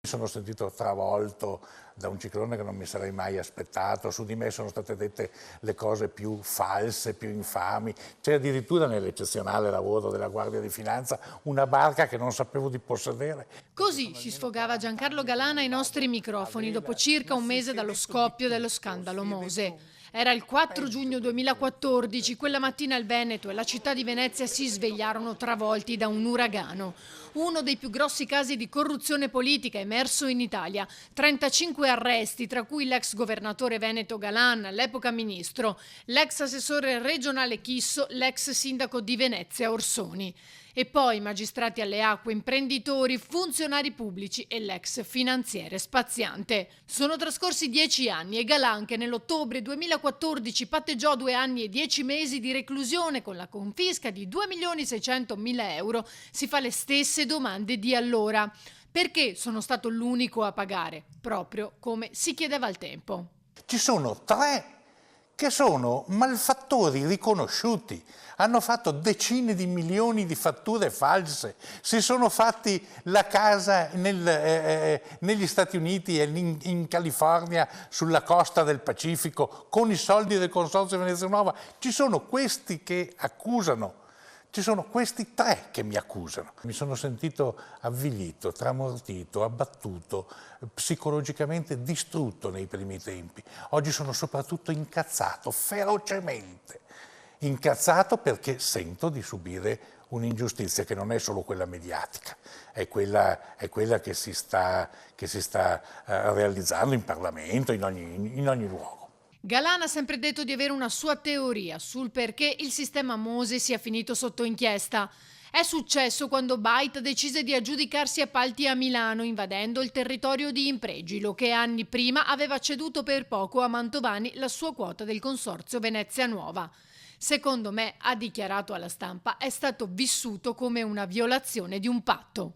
Mi sono sentito travolto da un ciclone che non mi sarei mai aspettato, su di me sono state dette le cose più false, più infami, c'è addirittura nell'eccezionale lavoro della Guardia di Finanza una barca che non sapevo di possedere. Così si sfogava Giancarlo Galana ai nostri microfoni dopo circa un mese dallo scoppio dello scandalo Mose. Era il 4 giugno 2014, quella mattina il Veneto e la città di Venezia si svegliarono travolti da un uragano. Uno dei più grossi casi di corruzione politica emerso in Italia. 35 arresti, tra cui l'ex governatore veneto Galan, all'epoca ministro, l'ex assessore regionale Chisso, l'ex sindaco di Venezia Orsoni. E poi magistrati alle acque, imprenditori, funzionari pubblici e l'ex finanziere spaziante. Sono trascorsi 10 anni e Galan, che nell'ottobre 2014 patteggiò 2 anni e 10 mesi di reclusione con la confisca di 2.600.000 euro, si fa le stesse domande di allora. Perché sono stato l'unico a pagare? Proprio come si chiedeva al tempo. Ci sono 3 che sono malfattori riconosciuti, hanno fatto decine di milioni di fatture false, si sono fatti la casa negli Stati Uniti e in California sulla costa del Pacifico con i soldi del Consorzio Venezia Nuova. Ci sono questi che accusano. Ci sono questi 3 che mi accusano. Mi sono sentito avvilito, tramortito, abbattuto, psicologicamente distrutto nei primi tempi. Oggi sono soprattutto incazzato, ferocemente. Incazzato perché sento di subire un'ingiustizia che non è solo quella mediatica, è quella che si sta realizzando in Parlamento, in ogni luogo. Galan ha sempre detto di avere una sua teoria sul perché il sistema Mose sia finito sotto inchiesta. È successo quando Bait decise di aggiudicarsi appalti a Milano, invadendo il territorio di Impregilo, che anni prima aveva ceduto per poco a Mantovani la sua quota del Consorzio Venezia Nuova. Secondo me, ha dichiarato alla stampa, è stato vissuto come una violazione di un patto.